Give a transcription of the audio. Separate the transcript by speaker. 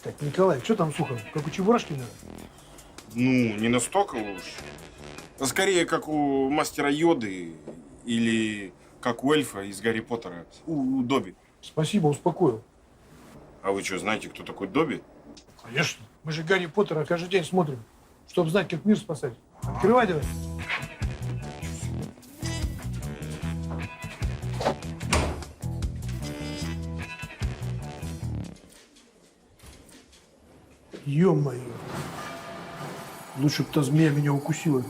Speaker 1: Так, Николай, что там сухо? Как у Чебурашкина?
Speaker 2: Ну, не настолько уж. А скорее, как у мастера Йоды или как у эльфа из Гарри Поттера, у Добби.
Speaker 1: Спасибо, успокоил.
Speaker 2: А вы что, знаете, кто такой Добби?
Speaker 1: Конечно. Мы же Гарри Поттера каждый день смотрим, чтобы знать, как мир спасать. Открывай давай. Ё-моё. Лучше бы та змея меня укусила.